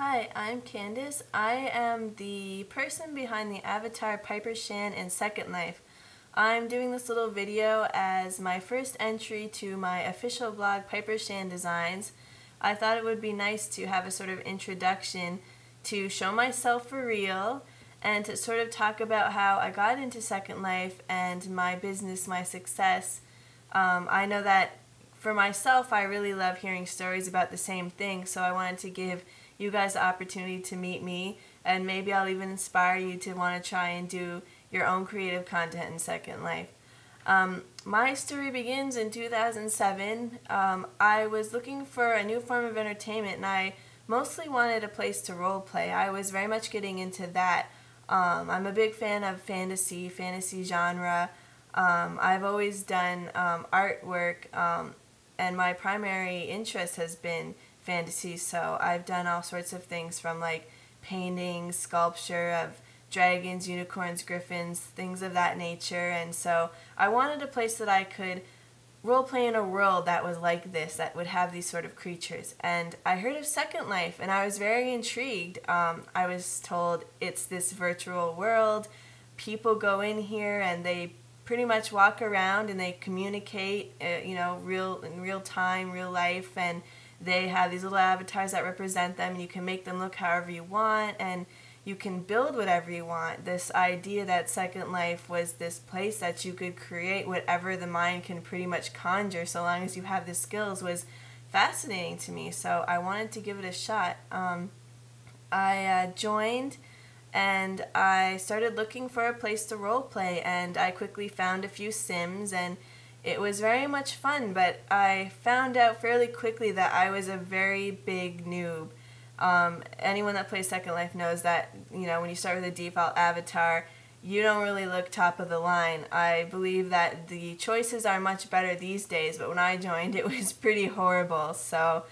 Hi, I'm Candace. I am the person behind the avatar Piper Shan in Second Life. I'm doing this little video as my first entry to my official blog, Piper Shan Designs. I thought it would be nice to have a sort of introduction to show myself for real and to sort of talk about how I got into Second Life and my business, my success. I know that for myself, I really love hearing stories about the same thing, so I wanted to give you guys the opportunity to meet me, and maybe I'll even inspire you to want to try and do your own creative content in Second Life. My story begins in 2007. I was looking for a new form of entertainment, and I mostly wanted a place to role play. I was very much getting into that. I'm a big fan of fantasy genre. I've always done artwork, and my primary interest has been fantasy, so I've done all sorts of things from like painting, sculpture of dragons, unicorns, griffins, things of that nature, and so I wanted a place that I could roleplay in a world that was like this, that would have these sort of creatures. And I heard of Second Life and I was very intrigued. I was told it's this virtual world, people go in here and they pretty much walk around and they communicate, in real time, real life, and they have these little avatars that represent them, and you can make them look however you want, and you can build whatever you want. This idea that Second Life was this place that you could create whatever the mind can pretty much conjure so long as you have the skills was fascinating to me, so I wanted to give it a shot. I joined and I started looking for a place to role play, and I quickly found a few Sims, and it was very much fun, but I found out fairly quickly that I was a very big noob. Anyone that plays Second Life knows that, when you start with a default avatar, you don't really look top of the line. I believe that the choices are much better these days, but when I joined it was pretty horrible. So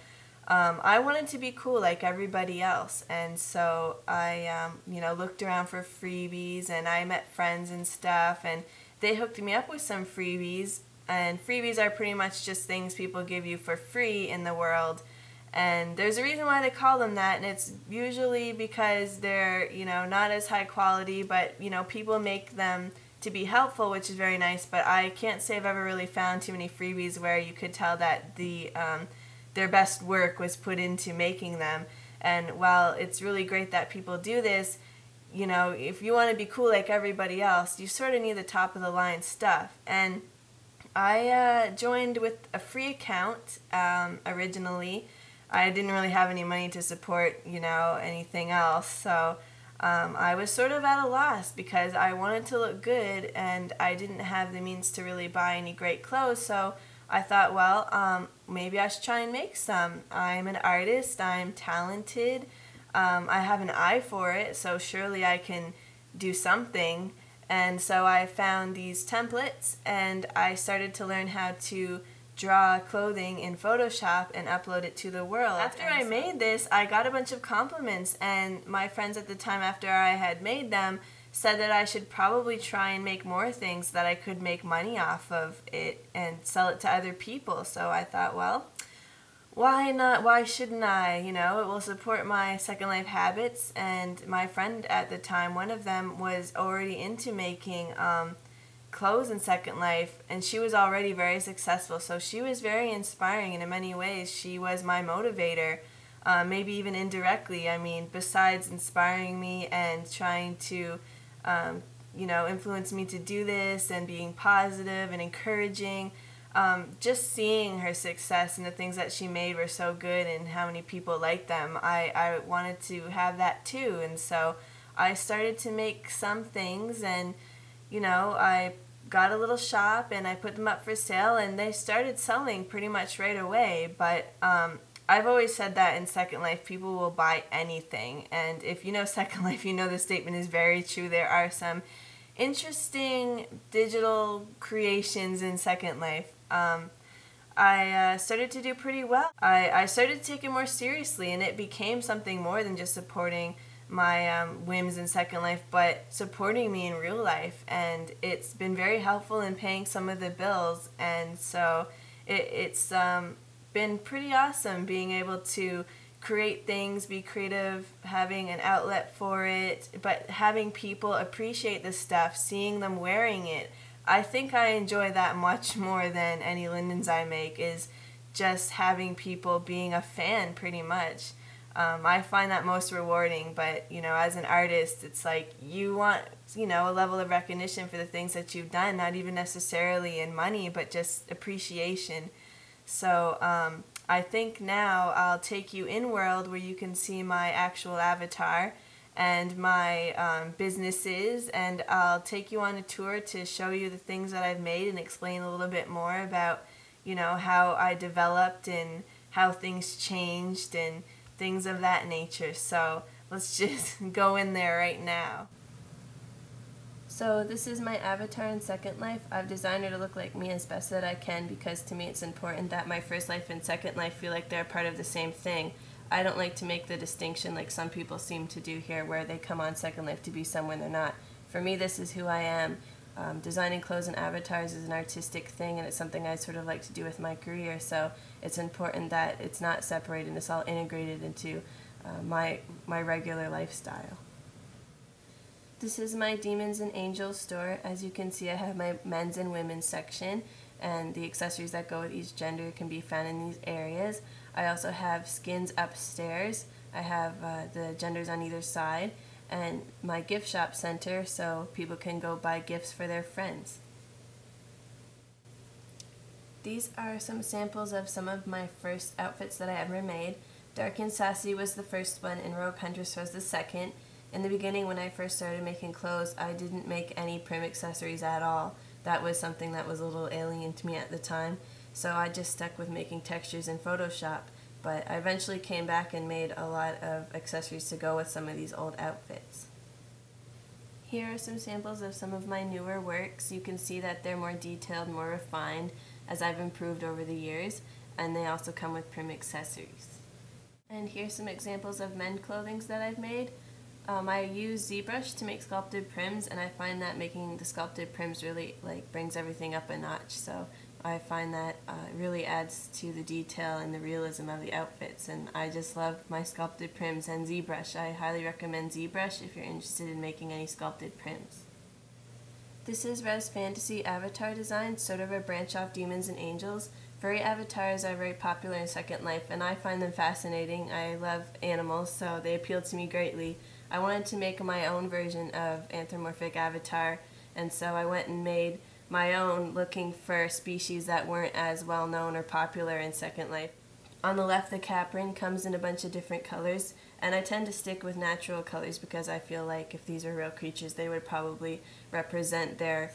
I wanted to be cool like everybody else, and so I looked around for freebies, and I met friends and stuff, and they hooked me up with some freebies. And freebies are pretty much just things people give you for free in the world. And there's a reason why they call them that, and it's usually because they're, not as high quality, but, people make them to be helpful, which is very nice. But I can't say I've ever really found too many freebies where you could tell that their best work was put into making them. And while it's really great that people do this, if you want to be cool like everybody else, you sort of need the top of the line stuff. And I joined with a free account originally. I didn't really have any money to support, anything else, so I was sort of at a loss because I wanted to look good and I didn't have the means to really buy any great clothes, so I thought, well, maybe I should try and make some. I'm an artist, I'm talented, I have an eye for it, so surely I can do something. And so I found these templates and I started to learn how to draw clothing in Photoshop and upload it to the world. After I made this, I got a bunch of compliments, and my friends at the time after I had made them said that I should probably try and make more things so that I could make money off of it and sell it to other people. So I thought, well, why not? Why shouldn't I? It will support my Second Life habits. And my friend at the time, one of them, was already into making clothes in Second Life, and she was already very successful. So she was very inspiring, and in many ways, she was my motivator, maybe even indirectly. I mean, besides inspiring me and trying to, influence me to do this and being positive and encouraging. Just seeing her success and the things that she made were so good and how many people liked them, I wanted to have that too. And so I started to make some things, and I got a little shop and I put them up for sale, and they started selling pretty much right away. But I've always said that in Second Life people will buy anything, and if you know Second Life, you know the statement is very true. There are some interesting digital creations in Second Life. I started to do pretty well. I started to take it more seriously, and it became something more than just supporting my whims in Second Life, but supporting me in real life, and it's been very helpful in paying some of the bills. And so it's been pretty awesome being able to create things, be creative, having an outlet for it, but having people appreciate the stuff, seeing them wearing it. I think I enjoy that much more than any linens I make, is just having people being a fan pretty much. I find that most rewarding, but as an artist, it's like you want a level of recognition for the things that you've done, not even necessarily in money, but just appreciation. So I think now I'll take you in world where you can see my actual avatar and my businesses, and I'll take you on a tour to show you the things that I've made and explain a little bit more about how I developed and how things changed and things of that nature. So let's just go in there right now. So this is my avatar in Second Life. I've designed her to look like me as best that I can, because to me it's important that my first life and second life feel like they're part of the same thing. I don't like to make the distinction like some people seem to do here, where they come on Second Life to be someone they're not. For me, this is who I am. Designing clothes and avatars is an artistic thing, and it's something I sort of like to do with my career, so it's important that it's not separated, it's all integrated into my regular lifestyle. This is my Demons and Angels store. As you can see, I have my men's and women's section, and the accessories that go with each gender can be found in these areas. I also have skins upstairs. I have the genders on either side, and my gift shop center, so people can go buy gifts for their friends. These are some samples of some of my first outfits that I ever made. Dark and Sassy was the first one, and Rogue Huntress was the second. In the beginning, when I first started making clothes, I didn't make any prim accessories at all. That was something that was a little alien to me at the time, so I just stuck with making textures in Photoshop. But I eventually came back and made a lot of accessories to go with some of these old outfits. Here are some samples of some of my newer works. You can see that they're more detailed, more refined, as I've improved over the years, and they also come with prim accessories. And here's some examples of men's clothing that I've made. I use ZBrush to make sculpted prims, and I find that making the sculpted prims really brings everything up a notch. So I find that really adds to the detail and the realism of the outfits, and I just love my sculpted prims and ZBrush. I highly recommend ZBrush if you're interested in making any sculpted prims. This is Rez Fantazy avatar design, sort of a branch off Demons and Angels. Furry avatars are very popular in Second Life, and I find them fascinating. I love animals, so they appeal to me greatly. I wanted to make my own version of anthropomorphic avatar, and so I went and made my own, looking for species that weren't as well known or popular in Second Life. On the left, the caprin comes in a bunch of different colors, and I tend to stick with natural colors because I feel like if these were real creatures, they would probably represent their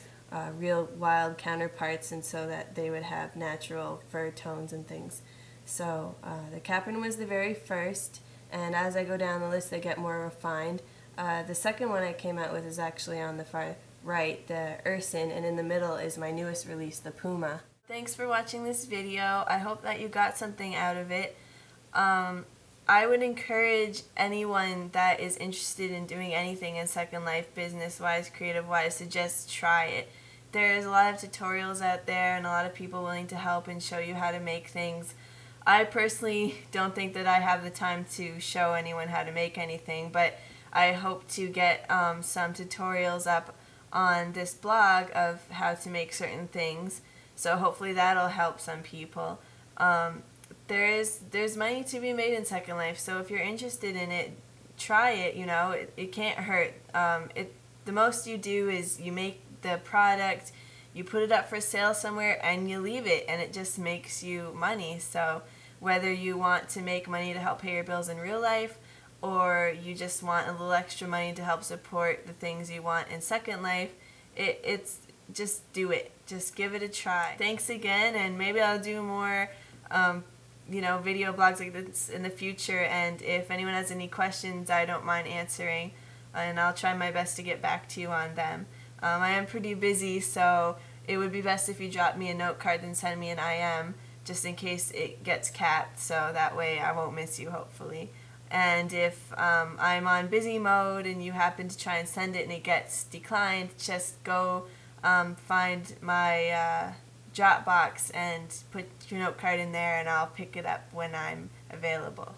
real wild counterparts, and so that they would have natural fur tones and things. So the caprin was the very first, and as I go down the list they get more refined. The second one I came out with is actually on the far right, the Urson, and in the middle is my newest release, the Puma. Thanks for watching this video. I hope that you got something out of it. I would encourage anyone that is interested in doing anything in Second Life, business-wise, creative-wise, to just try it. There's a lot of tutorials out there and a lot of people willing to help and show you how to make things. I personally don't think that I have the time to show anyone how to make anything, but I hope to get some tutorials up on this blog of how to make certain things, so hopefully that'll help some people. There's money to be made in Second Life, so if you're interested in it, try it. It can't hurt. The most you do is you make the product, you put it up for sale somewhere, and you leave it, and it just makes you money. So whether you want to make money to help pay your bills in real life, or you just want a little extra money to help support the things you want in Second Life, it's just do it. Just give it a try. Thanks again, and maybe I'll do more video blogs like this in the future, and if anyone has any questions, I don't mind answering, and I'll try my best to get back to you on them. I am pretty busy, so it would be best if you drop me a note card than send me an IM, just in case it gets capped, so that way I won't miss you, hopefully. And if I'm on busy mode and you happen to try and send it and it gets declined, just go find my Dropbox and put your note card in there, and I'll pick it up when I'm available.